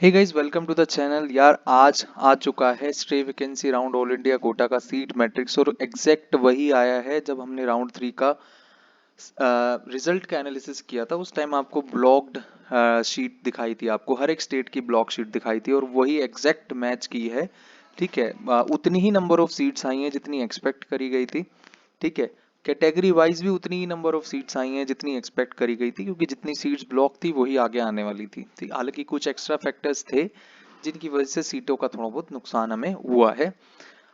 Hey guys, welcome to the channel. यार आज आ चुका है stray vacancy round all India quota का सीट मैट्रिक्स और एग्जैक्ट वही आया है जब हमने राउंड 3 का रिजल्ट का एनालिसिस किया था। उस टाइम आपको ब्लॉक्ड शीट दिखाई थी, आपको हर एक स्टेट की ब्लॉक शीट दिखाई थी और वही एग्जैक्ट मैच की है। ठीक है, उतनी ही नंबर ऑफ सीट्स आई हैं जितनी एक्सपेक्ट करी गई थी। ठीक है, कैटेगरी वाइज भी उतनी ही नंबर ऑफ सीट्स आई हैं जितनी एक्सपेक्ट करी गई थी, क्योंकि जितनी सीट्स ब्लॉक थी वही आगे आने वाली थी। ठीक, हालांकि कुछ एक्स्ट्रा फैक्टर्स थे जिनकी वजह से सीटों का थोड़ा बहुत नुकसान हमें हुआ है।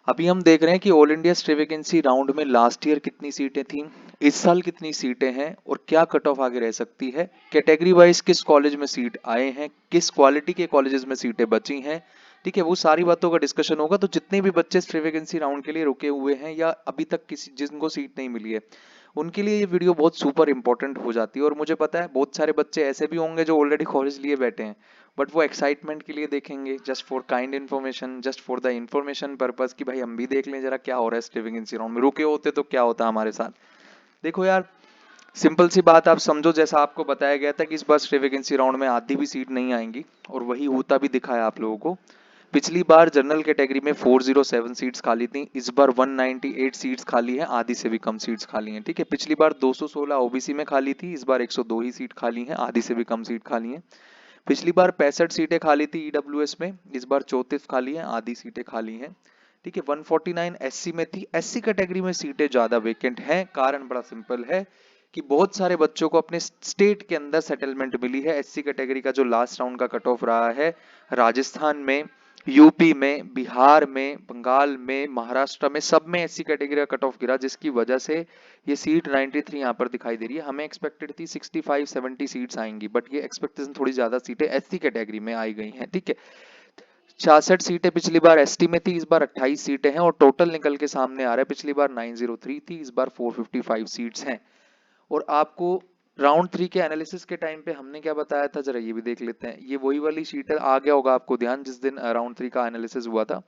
अभी हम देख रहे हैं कि all India stay vacancy round में लास्ट ईयर कितनी सीटें थी, इस साल कितनी सीटें हैं और क्या कट ऑफ आगे रह सकती है, कैटेगरी वाइज किस कॉलेज में सीट आए हैं, किस क्वालिटी के कॉलेजेस में सीटें बची हैं। ठीक है, वो सारी बातों का डिस्कशन होगा। तो जितने भी बच्चे स्टे वैकेंसी राउंड के लिए रुके हुए हैं या अभी तक किसी जिनको सीट नहीं मिली है, उनके लिए ये वीडियो बहुत सुपर इंपॉर्टेंट हो जाती है। और मुझे पता है बहुत सारे बच्चे ऐसे भी होंगे जो ऑलरेडी कॉलेज लिए बैठे हैं, बट वो एक्साइटमेंट के लिए देखेंगे, just for kind information, just for the information purpose कि भाई हम भी देख लें जरा क्या हो रहा है स्टे वैकेंसी राउंड में। रुके होते तो क्या होता हमारे साथ। देखो यार, सिंपल सी बात आप समझो, जैसा आपको बताया गया था कि इस बार स्टे वैकेंसी राउंड में आधी भी सीट नहीं आएंगी और वही होता भी दिखा है आप लोगों को। पिछली बार जनरल कैटेगरी में 407 सीट्स खाली थी, इस बार 198 सीट्स खाली है, आधी से भी कम सीट्स खाली हैं। ठीक है, पिछली बार 216 ओबीसी में खाली थी, इस बार 102 ही सीट खाली हैं, आधी से भी कम सीट खाली हैं। पिछली बार 65 सीटें खाली थी ईडब्ल्यूएस में, इस बार 34 खाली हैं, आधी सीटें खाली हैं। ठीक है, 149 एससी में थी, एससी कैटेगरी में सीटें ज्यादा वेकेंट हैं। कारण बड़ा सिंपल है कि बहुत सारे बच्चों को अपने स्टेट के अंदर सेटलमेंट मिली है। एससी कैटेगरी का जो लास्ट राउंड का कट ऑफ रहा है, राजस्थान में, यूपी में, बिहार में, बंगाल में, महाराष्ट्र में, सब में एससी कैटेगरी का कट ऑफ गिरा, जिसकी वजह से ये सीट 93 यहाँ पर दिखाई दे रही है। हमें एक्सपेक्टेड थी 65-70 सीट्स आएंगी, बट ये एक्सपेक्टेशन थोड़ी ज्यादा सीटें एससी कैटेगरी में आई गई हैं। ठीक है, 66 सीटें पिछली बार एसटी में थी, इस बार 28 सीटें हैं और टोटल निकल के सामने आ रहा है, पिछली बार 903 थी, इस बार 455 सीट्स हैं। और आपको राउंड 3 के एनालिसिस के टाइम पे हमने क्या बताया था, जरा ये भी देख लेते हैं। ये वही वाली शीट है, आ गया होगा आपको ध्यान, जिस दिन राउंड 3 का एनालिसिस हुआ था।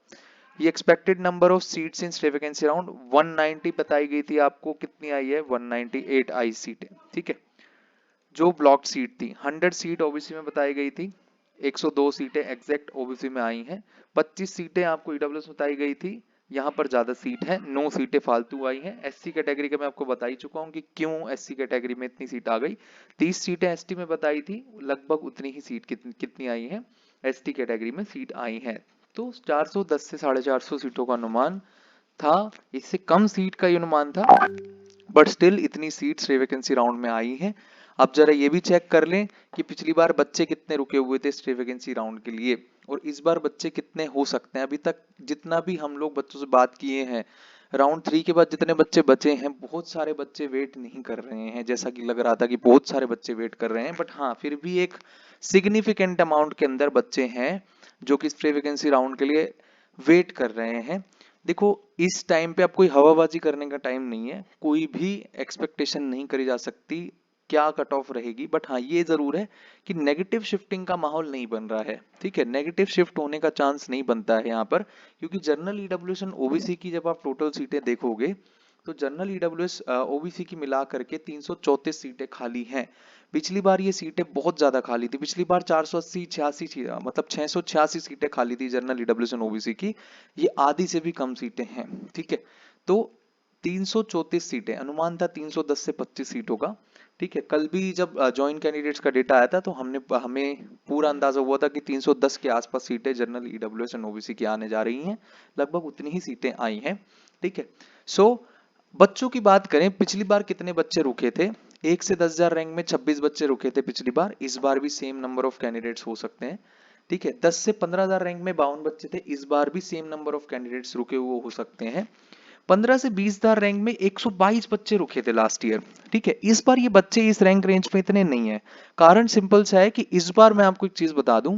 ये expected number of seats in stay vacancy round 190 बताई गई थी आपको, कितनी आई है 198 आई सीटें। ठीक है, जो ब्लॉक सीट थी 100 सीट ओबीसी में बताई गई थी, 102 सीटें एग्जैक्ट ओबीसी में आई हैं। 25 सीटें आपको ईडब्ल्यूएस बताई गई थी, यहाँ पर ज्यादा सीट है, 9 सीटें फालतू आई हैं। एससी कैटेगरी का मैं आपको बता ही चुका हूँ कि क्यों एससी कैटेगरी में इतनी सीट आ गई। 30 सीटें एसटी में बताई थी, लगभग उतनी ही सीट कितनी आई है एसटी कैटेगरी में सीट आई है। तो 410 से 450 सीटों का अनुमान था, इससे कम सीट का ये अनुमान था, बट स्टिल इतनी सीट्स वैकेंसी राउंड में आई हैं। अब जरा ये भी चेक कर लें कि पिछली बार बच्चे कितने रुके हुए थे स्टे वैकेंसी राउंड के लिए और इस बार बच्चे कितने हो सकते हैं। अभी तक जितना भी हम लोग बच्चों से बात किए हैं, राउंड 3 के बाद जितने बच्चे बचे हैं, बहुत सारे बच्चे वेट नहीं कर रहे हैं, जैसा कि लग रहा था कि बहुत सारे बच्चे वेट कर रहे हैं, बट हाँ फिर भी एक सिग्निफिकेंट अमाउंट के अंदर बच्चे हैं जो कि स्टे वैकेंसी राउंड के लिए वेट कर रहे हैं। देखो, इस टाइम पे अब कोई हवाबाजी करने का टाइम नहीं है, कोई भी एक्सपेक्टेशन नहीं करी जा सकती क्या कट ऑफ रहेगी, बट हाँ ये जरूर है कि नेगेटिव शिफ्टिंग का माहौल नहीं बन रहा है। ठीक है, नेगेटिव शिफ्ट होने का चांस नहीं बनता है यहाँ पर, क्योंकि जनरल ईडब्ल्यूएस और ओबीसी की जब आप टोटल सीटें देखोगे तो जनरल ईडब्ल्यूएस ओबीसी की मिला करके 334 सीटें खाली हैं। पिछली बार ये सीटें बहुत ज्यादा खाली थी, पिछली बार 480-86 मतलब 686 सीटें खाली थी जनरल ईडब्ल्यूएस और ओबीसी की, ये आधी से भी कम सीटें हैं। ठीक है, तो 334 सीटें, अनुमान था 310 से 25 सीटों का। ठीक है, कल भी जब ज्वाइंट कैंडिडेट्स का डेटा आया था तो हमें पूरा अंदाजा हुआ था कि 310 के आसपास सीटें जनरल ईडब्ल्यूएस और ओबीसी की आने जा रही हैं, लगभग उतनी ही सीटें आई हैं। ठीक है, सो बच्चों की बात करें, पिछली बार कितने बच्चे रुके थे, 1 से 10,000 रैंक में 26 बच्चे रुके थे पिछली बार, इस बार भी सेम नंबर ऑफ कैंडिडेट्स हो सकते हैं। ठीक है, 10 से 15,000 रैंक में 52 बच्चे थे, इस बार भी सेम नंबर ऑफ कैंडिडेट्स रुके हुए हो सकते हैं। 15 से 20,000 रैंक में 122 बच्चे रुके थे लास्ट ईयर। ठीक है, इस बार ये बच्चे इस रैंक रेंज में इतने नहीं है। कारण सिंपल सा है कि इस बार मैं आपको एक चीज बता दूं,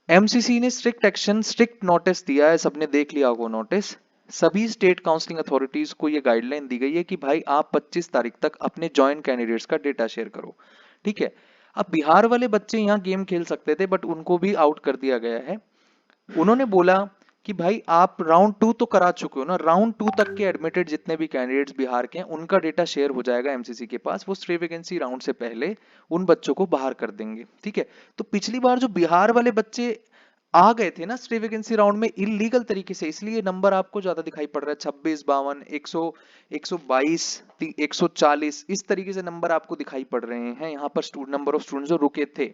एमसीसी ने स्ट्रिक्ट एक्शन, स्ट्रिक्ट नोटिस दिया है, सबने देख लिया होगा नोटिस। सभी स्टेट काउंसलिंग अथॉरिटीज को ये गाइडलाइन दी गई है कि भाई आप 25 तारीख तक अपने जॉइंट कैंडिडेट्स का डेटा शेयर करो। ठीक है, अब बिहार वाले बच्चे यहाँ गेम खेल सकते थे, बट उनको भी आउट कर दिया गया है। उन्होंने बोला कि भाई आप राउंड 2 तो करा चुके हो ना, राउंड 2 तक के एडमिटेड जितने भी कैंडिडेट्स बिहार के हैं उनका डेटा शेयर हो जाएगा एमसीसी के पास, वो स्ट्रे वैकेंसी राउंड से पहले उन बच्चों को बाहर कर देंगे। ठीक है, तो पिछली बार जो बिहार वाले बच्चे आ गए थे ना स्टे वैकेंसी राउंड में इलीगल तरीके से, इसलिए नंबर आपको ज्यादा दिखाई पड़ रहा है, 26, 52, 100, 122, 140, इस तरीके से नंबर आपको दिखाई पड़ रहे हैं यहाँ पर नंबर ऑफ स्टूडेंट जो रुके थे।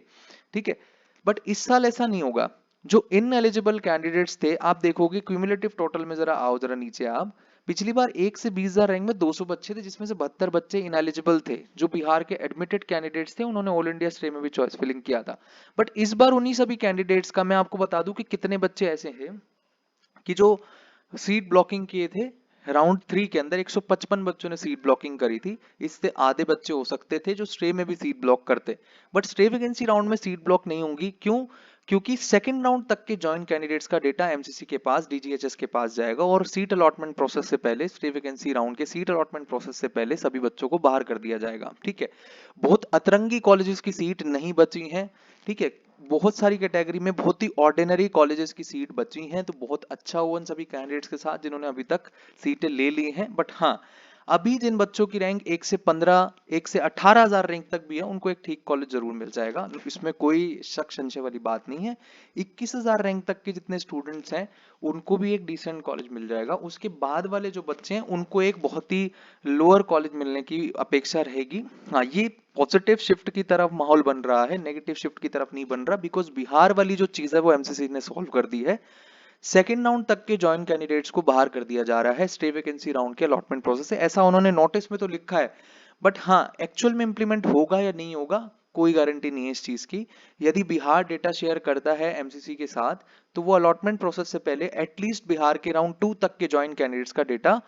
ठीक है, बट इस साल ऐसा नहीं होगा। जो इन एलिजिबल कैंडिडेट्स थे, आप देखोगे क्यूमुलेटिव टोटल में, जरा आओ जरा नीचे आप, पिछली बार 1 से 20,000 रैंक में 200 बच्चे थे जिसमें से 72 बच्चे इनएलिजिबल थे, जो बिहार के एडमिटेड कैंडिडेट्स थे, उन्होंने ऑल इंडिया स्ट्रीम में भी चॉइस फिलिंग किया था। बट इस बार उन्हीं सभी कैंडिडेट्स का मैं आपको बता दूं कि कितने बच्चे ऐसे हैं कि जो सीट ब्लॉकिंग किए थे राउंड 3 के अंदर, 155 बच्चों ने सीट ब्लॉकिंग करी थी। इससे आधे बच्चे हो सकते थे जो स्ट्रे में भी सीट ब्लॉक करते, बट स्ट्रे वैकेंसी राउंड में सीट ब्लॉक नहीं होंगी। क्यों? क्योंकि सेकंड राउंड तक के जॉइंट कैंडिडेट्स का डेटा एमसीसी के पास, डीजीएचएस के पास जाएगा, और सीट अलॉटमेंट प्रोसेस से पहले, स्ट्रे वैकेंसी राउंड के सीट अलॉटमेंट प्रोसेस से पहले सभी बच्चों को बाहर कर दिया जाएगा। ठीक है, बहुत अतरंगी कॉलेजेस की सीट नहीं बची हैं। ठीक है, बहुत सारी कैटेगरी में बहुत ही ऑर्डिनरी कॉलेजेस की सीट बची हैं, तो बहुत अच्छा हुआ उन सभी कैंडिडेट्स के साथ जिन्होंने अभी तक सीटें ले ली हैं। बट हाँ, अभी जिन बच्चों की रैंक 1 से 15, 1 से 18,000 रैंक तक भी है, उनको एक ठीक कॉलेज जरूर मिल जाएगा, इसमें कोई शक संशय वाली बात नहीं है। 21,000 रैंक तक के जितने स्टूडेंट्स हैं उनको भी एक डिसेंट कॉलेज मिल जाएगा। उसके बाद वाले जो बच्चे हैं उनको एक बहुत ही लोअर कॉलेज मिलने की अपेक्षा रहेगी। हाँ, ये पॉजिटिव शिफ्ट की तरफ माहौल बन रहा है, नेगेटिव शिफ्ट की तरफ नहीं बन रहा, बिकॉज बिहार वाली जो चीज है वो एमसीसी ने सॉल्व कर दी है। सेकेंड राउंड तक के ज्वाइन कैंडिडेट्स को बाहर कर दिया जा रहा है स्टे वैकेंसी राउंड के अलॉटमेंट प्रोसेस से, ऐसा उन्होंने नोटिस में तो लिखा है। बट हाँ, एक्चुअल में इंप्लीमेंट होगा या नहीं होगा कोई गारंटी नहीं है इस चीज की। यदि बिहार डेटा शेयर करता है एमसीसी के साथ, तो वो अलॉटमेंट प्रोसेस से पहले एटलीस्ट बिहार के राउंड 2 तक के ज्वाइन कैंडिडेट्स का डेटा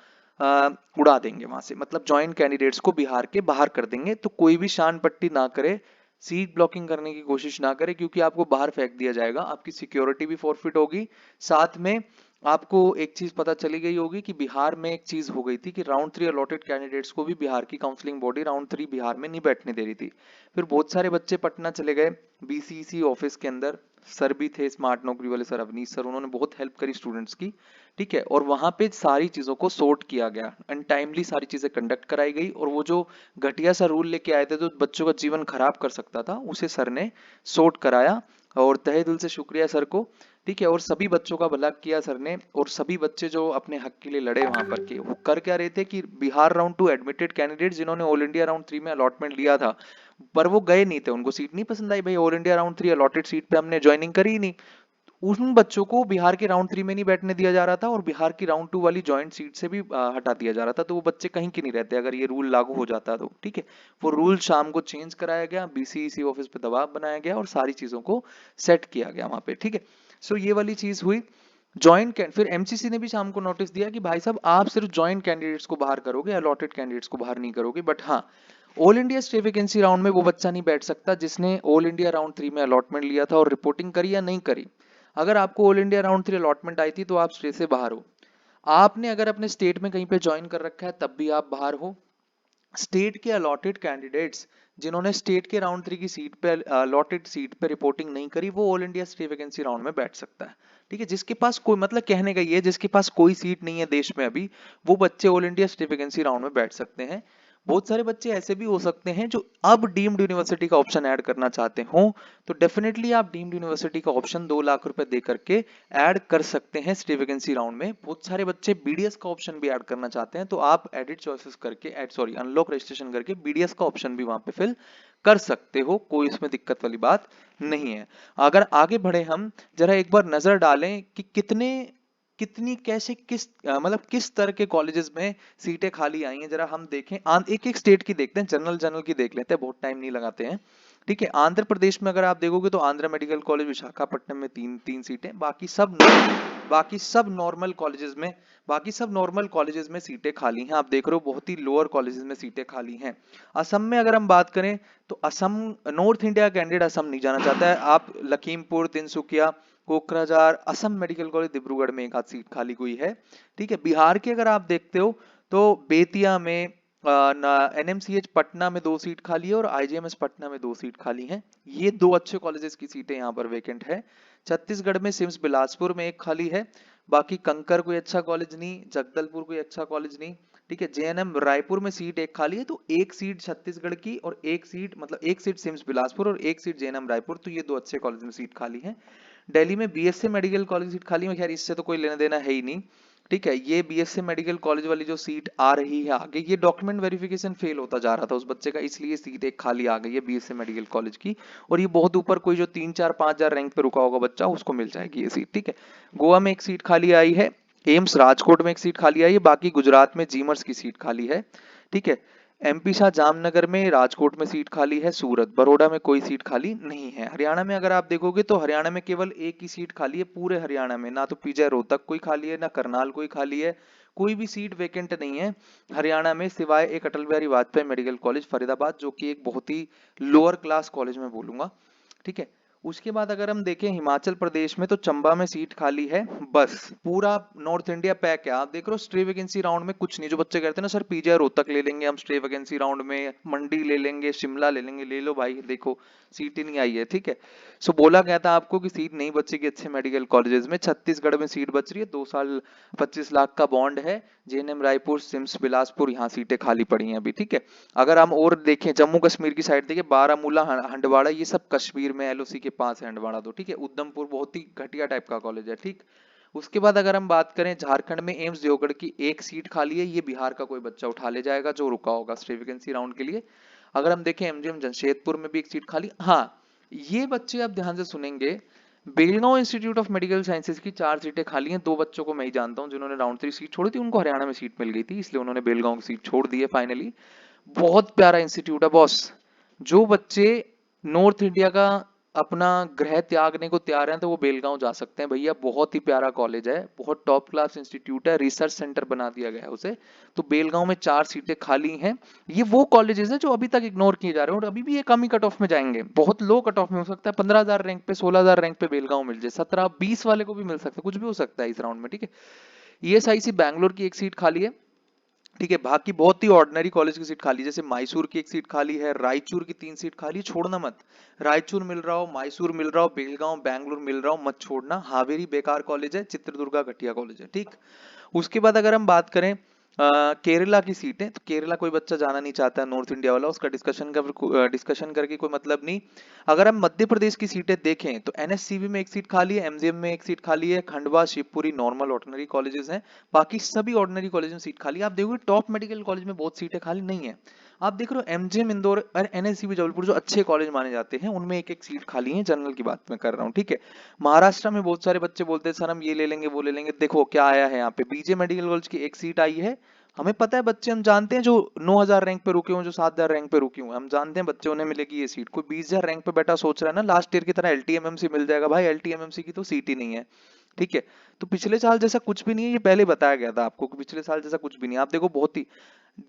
उड़ा देंगे वहां से, मतलब ज्वाइन कैंडिडेट्स को बिहार के बाहर कर देंगे। तो कोई भी शान पट्टी ना करे, सीट ब्लॉकिंग करने की कोशिश ना करे, क्योंकि आपको बाहर फेंक दिया जाएगा, आपकी सिक्योरिटी भी फॉरफिट होगी। साथ में आपको एक चीज पता चली गई होगी कि बिहार में एक चीज हो गई थी कि राउंड 3 अलॉटेड कैंडिडेट्स को भी बिहार की काउंसलिंग बॉडी राउंड 3 बिहार में नहीं बैठने दे रही थी। फिर बहुत सारे बच्चे पटना चले गए बीसीसी ऑफिस के अंदर, सर भी थे स्मार्ट नौकरी वाले सर, अवनीश सर, उन्होंने बहुत हेल्प करी स्टूडेंट्स की। ठीक है, और वहां पे सारी चीजों को सोर्ट किया गया, अनटाइमली सारी चीजें कंडक्ट कराई गई, और वो जो घटिया सा रूल लेके आए थे जो बच्चों का जीवन खराब कर सकता था, उसे सर ने सोर्ट कराया, और तहे दिल से शुक्रिया सर को। ठीक है, और सभी बच्चों का भला किया सर ने, और सभी बच्चे जो अपने हक के लिए लड़े वहां पर के, वो कर क्या रहे थे कि बिहार राउंड 2 एडमिटेड कैंडिडेट जिन्होंने ऑल इंडिया राउंड 3 में अलॉटमेंट लिया था, पर वो गए नहीं थे, उनको सीट नहीं पसंद आई, भाई all India round 3 allotted seat पे हमने ज्वाइनिंग करी ही नहीं, उन बच्चों को बिहार के राउंड 3 में नहीं बैठने दिया जा रहा था, और बिहार की राउंड 2 वाली जॉइंट सीट से भी हटा दिया जा रहा था। तो वो बच्चे कहीं के नहीं रहते अगर ये रूल लागू हो जाता तो। ठीक है, वो रूल शाम को चेंज कराया गया, बीसीईसी ऑफिस पे दबाव बनाया गया, और सारी चीजों को सेट किया गया वहां पे। ठीक है, सो ये वाली चीज हुई। ज्वाइंट फिर एमसीसी ने भी शाम को नोटिस दिया कि भाई साहब आप सिर्फ ज्वाइंट कैंडिडेट्स को बाहर करोगे, अलॉटेड कैंडिडेट्स को बाहर नहीं करोगे। बट हाँ, all India stay vacancy round में वो बच्चा नहीं बैठ सकता जिसने ऑल इंडिया राउंड 3 में अलॉटमेंट लिया था और रिपोर्टिंग करी या नहीं करी। अगर आपको ऑल इंडिया राउंड 3 अलॉटमेंट आई थी तो आप स्टे से बाहर हो। आपने अगर अपने स्टेट में कहीं पे ज्वाइन कर रखा है तब भी आप बाहर हो। स्टेट के अलॉटेड कैंडिडेट्स जिन्होंने स्टेट के राउंड 3 की सीट पे, अलॉटेड सीट पे रिपोर्टिंग नहीं करी, वो all India stay vacancy round में बैठ सकता है। ठीक है, जिसके पास कोई, मतलब कहने का ये, जिसके पास कोई सीट नहीं है देश में अभी, वो बच्चे all India stay vacancy round में बैठ सकते हैं। बहुत सारे बच्चे ऐसे भी हो सकते हैं जो अब डीम्ड यूनिवर्सिटी का ऑप्शन ऐड करना चाहते हो, तो डेफिनेटली आप डीम्ड यूनिवर्सिटी का ऑप्शन 2 लाख रुपए दे करके ऐड कर सकते हैं स्टे वैकेंसी राउंड में। बहुत सारे बच्चे बीडीएस का ऑप्शन भी ऐड करना चाहते हैं, तो आप एडिट चॉइसेस करके, अनलॉक रजिस्ट्रेशन करके बीडीएस का ऑप्शन भी वहां पे फिल कर सकते हो, कोई इसमें दिक्कत वाली बात नहीं है। अगर आगे बढ़े हम, जरा एक बार नजर डालें कि कितने, कितनी, कैसे, मतलब किस तरह के कॉलेजेस में सीटें खाली आई हैं, जरा हम देखें। एक एक स्टेट की देखते हैं, जनरल जनरल की देख लेते हैं, बहुत टाइम नहीं लगाते हैं। ठीक है, आंध्र प्रदेश में अगर आप देखोगे तो आंध्र मेडिकल कॉलेज विशाखापट्टनम में तीन सीटें, बाकी सब नॉर्मल कॉलेजेस में, सीटें खाली हैं। आप देख रहे हो बहुत ही लोअर कॉलेजेस में सीटें खाली हैं। असम में अगर हम बात करें तो Assam, north India candidate Assam नहीं जाना चाहता है। आप लखीमपुर, तिनसुकिया, कोकराझार, असम मेडिकल कॉलेज डिब्रूगढ़ में एक आध सीट खाली हुई है। ठीक है, बिहार की अगर आप देखते हो तो बेतिया में, एनएमसीएच पटना में 2 सीट खाली है, और आईजीएमएस पटना में 2 सीट खाली हैं। ये 2 अच्छे कॉलेजेस की सीटें यहाँ पर वेकेंट है। छत्तीसगढ़ में सिम्स बिलासपुर में एक खाली है। बाकी कंकर कोई अच्छा कॉलेज नहीं, जगदलपुर कोई अच्छा कॉलेज नहीं, ठीक है। जेएनएम रायपुर में सीट एक खाली है, तो एक सीट छत्तीसगढ़ की और एक सीट मतलब एक सीट सिम्स बिलासपुर और एक सीट जेएनएम रायपुर, तो ये दो अच्छे कॉलेज में सीट खाली है। दिल्ली में बीएससी मेडिकल कॉलेज सीट खाली है, खैर इससे तो कोई लेना देना है ही नहीं, ठीक है। ये बीएससी मेडिकल कॉलेज वाली जो सीट आ रही है आगे, ये डॉक्यूमेंट वेरिफिकेशन फेल होता जा रहा था उस बच्चे का, इसलिए सीट एक खाली आ गई है बीएससी मेडिकल कॉलेज की। और ये बहुत ऊपर कोई जो 3 4 5 हजार रैंक पे रुका होगा बच्चा, उसको मिल जाएगी ये सीट, ठीक है। गोवा में एक सीट खाली आई है, एम्स राजकोट में एक सीट खाली आई है, बाकी गुजरात में जीमर्स की सीट खाली है, ठीक है। एमपी शाह जामनगर में, राजकोट में सीट खाली है, सूरत बड़ौदा में कोई सीट खाली नहीं है। हरियाणा में अगर आप देखोगे तो हरियाणा में केवल एक ही सीट खाली है पूरे हरियाणा में, ना तो पीजे रोहतक कोई खाली है, ना करनाल कोई खाली है, कोई भी सीट वेकेंट नहीं है हरियाणा में, सिवाय एक अटल बिहारी वाजपेयी मेडिकल कॉलेज फरीदाबाद, जो कि एक बहुत ही लोअर क्लास कॉलेज में बोलूंगा, ठीक है। उसके बाद अगर हम देखें हिमाचल प्रदेश में, तो चंबा में सीट खाली है, बस पूरा नॉर्थ इंडिया पैक है। आप देख रहे हो स्ट्रे वैकेंसी राउंड में कुछ नहीं, जो बच्चे कहते हैं ना सर पीजे रोहतक ले लेंगे हम स्ट्रे वैकेंसी राउंड में, मंडी ले लेंगे, शिमला ले लेंगे, ले लो भाई, देखो सीट ही नहीं आई है, ठीक है। सो बोला गया था आपको कि सीट नहीं बचेगी अच्छे मेडिकल कॉलेजेस में, छत्तीसगढ़ में सीट बच रही है, 2 साल 25 लाख का बॉन्ड है, जेएनएम रायपुर सिम्स बिलासपुर यहाँ सीटें खाली पड़ी हैं अभी, ठीक है। अगर हम और देखें जम्मू कश्मीर की साइड देखें, बारामूला हंडवाड़ा ये सब कश्मीर में एलओसी के पास है हंडवाड़ा, तो ठीक है। उधमपुर बहुत ही घटिया टाइप का कॉलेज है, ठीक। उसके बाद अगर हम बात करें झारखंड में एम्स देवगढ़ की एक सीट खाली है, ये बिहार का कोई बच्चा उठा ले जाएगा जो रुका होगा स्टे वैकेंसी राउंड के लिए। अगर हम देखें एमजीएम जमशेदपुर में भी एक सीट खाली, हाँ ये बच्चे आप ध्यान से सुनेंगे, Belgaum institute of medical sciences की 4 सीटें खाली हैं, 2 बच्चों को मैं ही जानता हूं जिन्होंने राउंड 3 सीट छोड़ी थी, उनको हरियाणा में सीट मिल गई थी, इसलिए उन्होंने बेलगांव की सीट छोड़ दी है फाइनली। बहुत प्यारा इंस्टीट्यूट है बॉस, जो बच्चे नॉर्थ इंडिया का अपना ग्रह त्यागने को तैयार हैं तो वो बेलगांव जा सकते हैं भैया, बहुत ही प्यारा कॉलेज है, बहुत टॉप क्लास इंस्टीट्यूट है, रिसर्च सेंटर बना दिया गया है उसे। तो बेलगांव में 4 सीटें खाली हैं। ये वो कॉलेजेस हैं जो अभी तक इग्नोर किए जा रहे हैं और अभी भी ये कम ही कट ऑफ में जाएंगे, बहुत लो कट ऑफ में हो सकता है, 15,000 रैंक पे 16,000 रैंक पे बेलगांव मिल जाए, 17 20 वाले को भी मिल सकता है, कुछ भी हो सकता है इस राउंड में, ठीक है। ईएसआईसी बैंगलोर की एक सीट खाली है, ठीक है। बाकी बहुत ही ऑर्डिनरी कॉलेज की सीट खाली, जैसे मैसूर की एक सीट खाली है, रायचूर की 3 सीट खाली, छोड़ना मत, रायचूर मिल रहा हो, मैसूर मिल रहा हो, बेलगांव बैंगलोर मिल रहा हो, मत छोड़ना। हावेरी बेकार कॉलेज है, चित्रदुर्गा घटिया कॉलेज है, ठीक। उसके बाद अगर हम बात करें केरला की सीटें, तो केरला कोई बच्चा जाना नहीं चाहता है नॉर्थ इंडिया वाला, उसका डिस्कशन करके कोई मतलब नहीं। अगर हम मध्य प्रदेश की सीटें देखें तो एनएससीबी में एक सीट खाली है, एमजीएम में एक सीट खाली है, Khandwa Shivpuri normal ordinary colleges हैं, बाकी सभी ऑर्डिनरी कॉलेज में सीट खाली है। आप देखोगे टॉप मेडिकल कॉलेज में बहुत सीटें खाली नहीं है। आप देख रहे हो एमजीएम इंदौर और एनएससीबी जबलपुर जो अच्छे कॉलेज माने जाते हैं उनमें एक एक सीट खाली है, जनरल की बात मैं कर रहा हूँ, ठीक है। महाराष्ट्र में बहुत सारे बच्चे बोलते हैं सर हम ये ले लेंगे वो ले लेंगे, देखो क्या आया है यहाँ पे, बीजे मेडिकल कॉलेज की एक सीट आई है, हमें पता है बच्चे, हम जानते हैं जो 9,000 रैंक पे रुके हुए जो 7,000 रैंक पे रुके हुए हम जानते हैं बच्चे, उन्हें मिलेगी ये सीट। कोई 20,000 रैंक पे बैठा सोच रहा है ना लास्ट ईयर की तरह एलटीएमएमसी मिल जाएगा, भाई एलटीएमएमसी की तो सीट ही नहीं है, ठीक है। तो पिछले साल जैसा कुछ भी नहीं है, ये पहले बताया गया था आपको कि पिछले साल जैसा कुछ भी नहीं है। आप देखो बहुत ही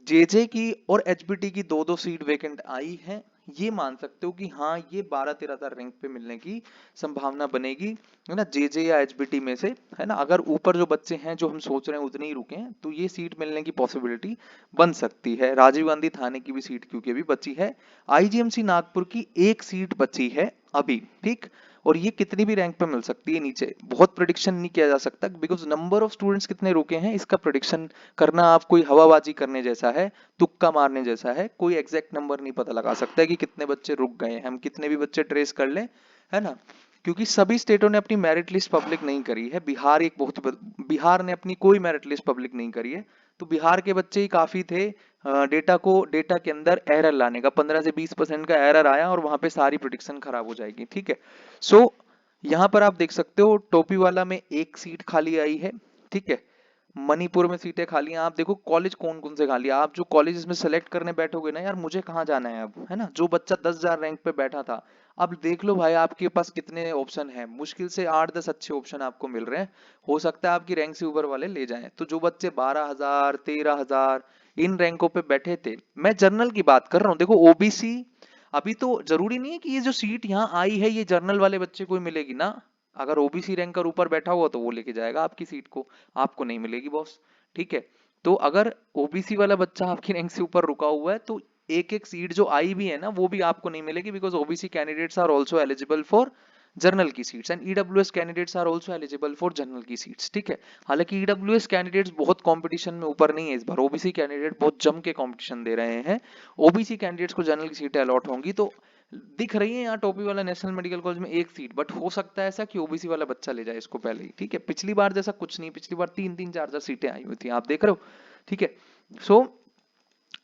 जेजे की और एचबीटी की 2 2 सीट वेकेंट आई है, ये मान सकते हो कि हाँ ये 12-13,000 रैंक पे मिलने की संभावना बनेगी, है ना, जेजे या एचबीटी में से, है ना। अगर ऊपर जो बच्चे हैं जो हम सोच रहे हैं उतने ही रुके हैं तो ये सीट मिलने की पॉसिबिलिटी बन सकती है। राजीव गांधी थाने की भी सीट क्योंकि अभी बची है, आईजीएमसी नागपुर की एक सीट बची है अभी, ठीक। और ये कितनी भी रैंक पे मिल सकती है नीचे, बहुत प्रिडिक्शन नहीं किया जा सकता बिकॉज नंबर ऑफ स्टूडेंट्स कितने रुके हैं इसका प्रिडिक्शन करना आप कोई हवाबाजी करने जैसा है, तुक्का मारने जैसा है, कोई एग्जैक्ट नंबर नहीं पता लगा सकता है कि कितने बच्चे रुक गए हैं, हम कितने भी बच्चे ट्रेस कर लें, है ना। क्योंकि सभी स्टेटों ने अपनी मेरिट लिस्ट पब्लिक नहीं करी है, बिहार एक बहुत बिहार ने अपनी कोई मेरिट लिस्ट पब्लिक नहीं करी है, तो बिहार के बच्चे ही काफी थे डेटा के अंदर एरर लाने का, 15 से 20% का एरर आया और वहां पे सारी प्रिडिक्शन खराब हो जाएगी, ठीक है। सो यहाँ पर आप देख सकते हो टोपी वाला में एक सीट खाली आई है, ठीक है। मणिपुर में सीटें खाली हैं। आप देखो कॉलेज कौन कौन से खाली है, आप जो कॉलेज इसमें सेलेक्ट करने बैठोगे ना यार, मुझे कहाँ जाना है अब, है ना, जो बच्चा 10,000 रैंक पे बैठा था, अब देख लो भाई आपके पास कितने ऑप्शन है, मुश्किल से 8-10 अच्छे ऑप्शन आपको मिल रहे हैं, हो सकता है आपकी रैंक से ऊपर वाले ले जाएं। तो जो बच्चे 12,000 13,000 इन रैंकों पे बैठे थे, मैं जनरल की बात कर रहा हूँ, देखो ओबीसी, अभी तो जरूरी नहीं है कि ये जो सीट यहाँ आई है ये जर्नल वाले बच्चे को ही मिलेगी ना, अगर ओबीसी रैंकर ऊपर बैठा हुआ तो वो लेके जाएगा आपकी सीट को, आपको नहीं मिलेगी बॉस, ठीक है। तो अगर ओबीसी वाला बच्चा आपकी रैंक से ऊपर रुका हुआ है तो एक एक सीट जो आई भी है ना वो भी आपको नहीं मिलेगी, because OBC candidates are also eligible for general की seats, and EWS candidates are also eligible for general की सीट्स, ठीक है। हालांकि ईडब्ल्यूएस कैंडिडेट्स बहुत कंपटीशन में ऊपर नहीं है इस बार, ओबीसी कैंडिडेट बहुत जम के कंपटीशन दे रहे हैं। ओबीसी कैंडिडेट्स को जनरल की सीटें अलॉट होंगी, तो दिख रही है यहाँ टोपी वाला नेशनल मेडिकल कॉलेज में एक सीट, बट हो सकता है ऐसा कि ओबीसी वाला बच्चा ले जाए इसको पहले ही, ठीक है। पिछली बार जैसा कुछ नहीं, पिछली बार 3-3 4-4 सीटें आई हुई थी, आप देख रहे हो, ठीक है। सो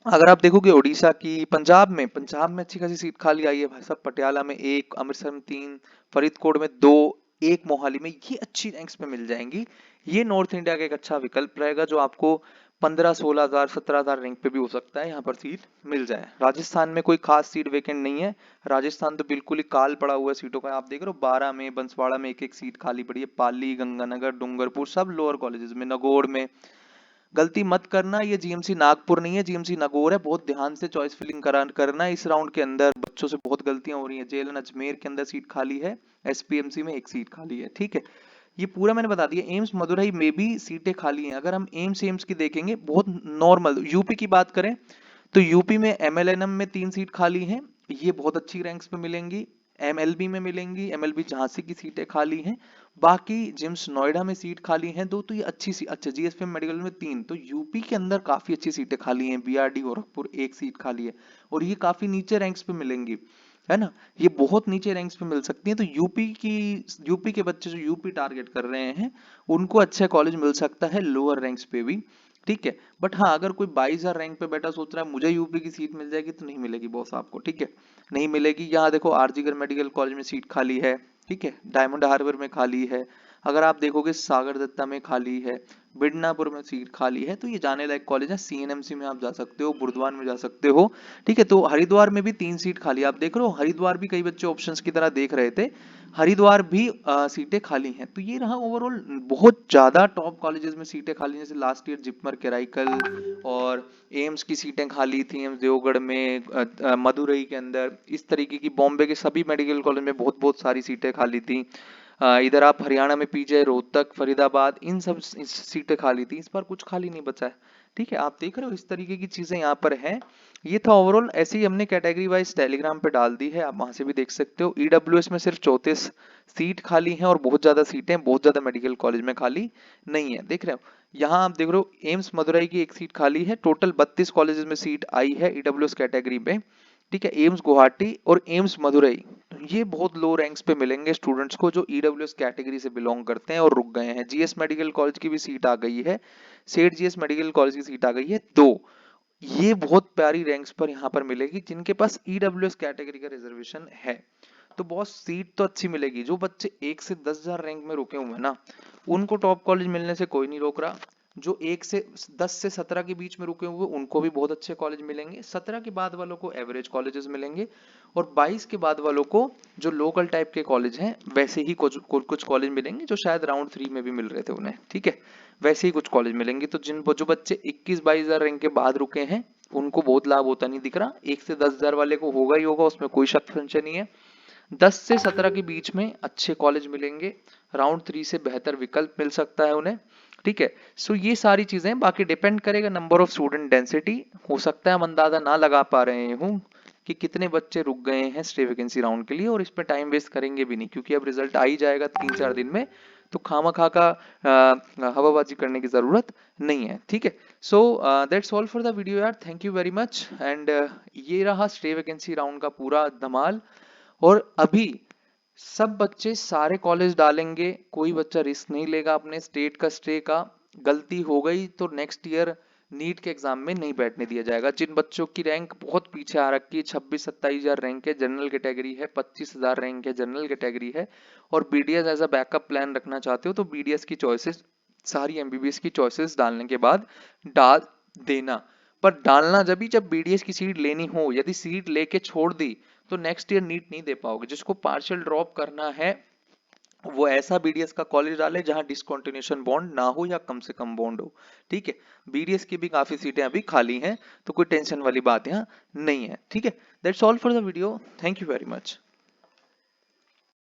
अगर आप देखोगे उड़ीसा की, पंजाब में अच्छी खासी सीट खाली आई है भाई साहब। पटियाला में 1, अमृतसर में 3, फरीदकोट में 2, 1 मोहाली में, ये अच्छी रैंक्स पे मिल जाएंगी। ये नॉर्थ इंडिया का एक अच्छा विकल्प रहेगा जो आपको 15-16 हजार 17 हजार रैंक पे भी हो सकता है यहाँ पर सीट मिल जाए। राजस्थान में कोई खास सीट वेकेंट नहीं है, राजस्थान तो बिल्कुल ही काल पड़ा हुआ है सीटों का। आप देख रहे हो 12 में बंसवाड़ा में 1-1 सीट खाली पड़ी है, पाली, गंगानगर, डूंगरपुर, सब लोअर कॉलेजेस में, नगौर में। गलती मत करना, ये जीएमसी नागपुर नहीं है, जीएमसी नागौर है। बहुत ध्यान से चॉइस फिलिंग करना इस राउंड के अंदर, बच्चों से बहुत गलतियां हो रही हैं। जेएलएन अजमेर के अंदर सीट खाली है, एसपीएमसी में 1 सीट खाली है, ठीक है। ये पूरा मैंने बता दिया। एम्स मदुरई में भी सीटें खाली हैं। अगर हम एम्स की देखेंगे, बहुत नॉर्मल। यूपी की बात करें तो यूपी में एमएलएनएम में 3 सीट खाली हैं, ये बहुत अच्छी रैंक्स पे मिलेंगी। एमएलबी में मिलेंगी, एमएलबी झांसी की सीटें खाली हैं। बाकी जिम्स नोएडा में सीट खाली हैं 2, तो ये अच्छी सी, अच्छा जीएसपीएम मेडिकल में 3, तो यूपी के अंदर काफी अच्छी सीटें खाली हैं। बीआरडी गोरखपुर 1 सीट खाली है, और ये काफी नीचे रैंक्स पे मिलेंगी, है ना। ये बहुत नीचे रैंक्स पे मिल सकती हैं। तो यूपी के बच्चे जो यूपी टारगेट कर रहे हैं, उनको अच्छा कॉलेज मिल सकता है लोअर रैंक्स पे भी, ठीक है। बट हाँ, अगर कोई 22,000 रैंक पे बैठा सोच रहा है मुझे यूपी की सीट मिल जाएगी, तो नहीं मिलेगी बॉस आपको, ठीक है, नहीं मिलेगी। यहाँ देखो आरजीकर मेडिकल कॉलेज में सीट खाली है, ठीक है, डायमंड हार्बर में खाली है। अगर आप देखोगे सागर दत्ता में खाली है, बिडनापुर में सीट खाली है, तो ये जाने लायक कॉलेज है। सीएनएमसी में आप जा सकते हो, बुर्दवान में जा सकते हो, ठीक है। तो हरिद्वार में भी 3 सीट खाली है, आप देख रहे हो। हरिद्वार भी कई बच्चे ऑप्शंस की तरह देख रहे थे, हरिद्वार भी सीटें खाली हैं। तो ये रहा ओवरऑल, बहुत ज्यादा टॉप कॉलेजेस में सीटें खाली, जैसे लास्ट ईयर जिपमर कराईकल, और एम्स की सीटें खाली थी, एम्स देवगढ़ में, मदुरई के अंदर, इस तरीके की बॉम्बे के सभी मेडिकल कॉलेज में बहुत बहुत सारी सीटें खाली थी। इधर आप हरियाणा में पीजे, रोहतक, फरीदाबाद, इन सब सीटें खाली थी। इस बार कुछ खाली नहीं बचा है, ठीक है। आप देख रहे हो इस तरीके की चीजें यहाँ पर हैं। ये था ओवरऑल, ऐसे ही हमने कैटेगरी वाइज टेलीग्राम पे डाल दी है, आप वहां से भी देख सकते हो। ईडब्ल्यूएस में सिर्फ 34 सीट खाली हैं, और बहुत ज्यादा सीटें बहुत ज्यादा मेडिकल कॉलेज में खाली नहीं है, देख रहे हो। यहाँ आप देख रहे हो एम्स मदुरई की 1 सीट खाली है, टोटल 32 कॉलेजेस में सीट आई है ईडब्ल्यूएस कैटेगरी में, ठीक है। एम्स गुवाहाटी और एम्स मदुरई, ये बहुत लो रैंक्स पे मिलेंगे स्टूडेंट्स को जो ईडब्ल्यूएस कैटेगरी से बिलोंग करते हैं और रुक गए हैं। जीएस मेडिकल कॉलेज की भी सीट आ गई है, सेठ जीएस मेडिकल कॉलेज की सीट आ गई है 2। ये बहुत प्यारी रैंक्स पर यहाँ पर मिलेगी जिनके पास ईडब्ल्यूएस कैटेगरी का रिजर्वेशन है। तो बॉस सीट तो अच्छी मिलेगी। जो बच्चे 1 से 10,000 रैंक में रुके हुए हैं ना, उनको टॉप कॉलेज मिलने से कोई नहीं रोक रहा। जो 1 से 10 से 17 के बीच में रुके हुए, उनको भी बहुत अच्छे कॉलेज मिलेंगे। 17 के बाद वालों को एवरेज कॉलेजेस मिलेंगे, और 22 के बाद वालों को जो लोकल टाइप के कॉलेज हैं वैसे ही कुछ कॉलेज मिलेंगे, जो शायद राउंड 3 में भी मिल रहे थे उन्हें, ठीक है। वैसे ही कुछ कॉलेज मिलेंगे। तो जो बच्चे 21-22,000 रैंक के बाद रुके हैं, उनको बहुत लाभ होता नहीं दिख रहा। 1 से 10,000 वाले को होगा ही होगा, उसमें कोई शक संशय नहीं है। 10 से 17 के बीच में अच्छे कॉलेज मिलेंगे, राउंड 3 से बेहतर विकल्प मिल सकता है उन्हें, ठीक है। सो ये सारी चीजें, बाकी डिपेंड करेगा नंबर ऑफ स्टूडेंट डेंसिटी। हो सकता है हम अंदाजा ना लगा पा रहे हूँ कि कितने बच्चे रुक गए हैं स्टे वैकेंसी राउंड के लिए, और इस पे टाइम वेस्ट करेंगे भी नहीं, क्योंकि अब रिजल्ट आ ही जाएगा 3-4 दिन में। तो खामखा का हवाबाजी करने की जरूरत नहीं है, ठीक है। So that's all for the video यार, thank you very much. And ये रहा स्टे वैकेंसी राउंड का पूरा धमाल। और अभी सब बच्चे सारे कॉलेज डालेंगे, कोई बच्चा रिस्क नहीं लेगा अपने स्टेट का स्टे का। गलती हो गई तो नेक्स्ट ईयर नीट के एग्जाम में नहीं बैठने दिया जाएगा। जिन बच्चों की रैंक बहुत पीछे आ रखी है, 26-27 हजार रैंक है, जनरल कैटेगरी है, 25,000 रैंक है, जनरल कैटेगरी है, और BDS as a backup plan रखना चाहते हो, तो बीडीएस की चॉइसेस, सारी एमबीबीएस की चॉइसेस डालने के बाद डाल देना। पर डालना जब बीडीएस की सीट लेनी हो, यदि सीट लेके छोड़ दी तो नेक्स्ट ईयर नीट नहीं दे पाओगे। जिसको पार्शियल ड्रॉप करना है, वो ऐसा बीडीएस का कॉलेज डाले जहां डिसकंटिन्यूएशन बॉन्ड ना हो या कम से कम बॉन्ड हो, ठीक है। बीडीएस की भी काफी सीटें अभी खाली हैं, तो कोई टेंशन वाली बात यहाँ नहीं है, ठीक है। That's all for the video, thank you very much.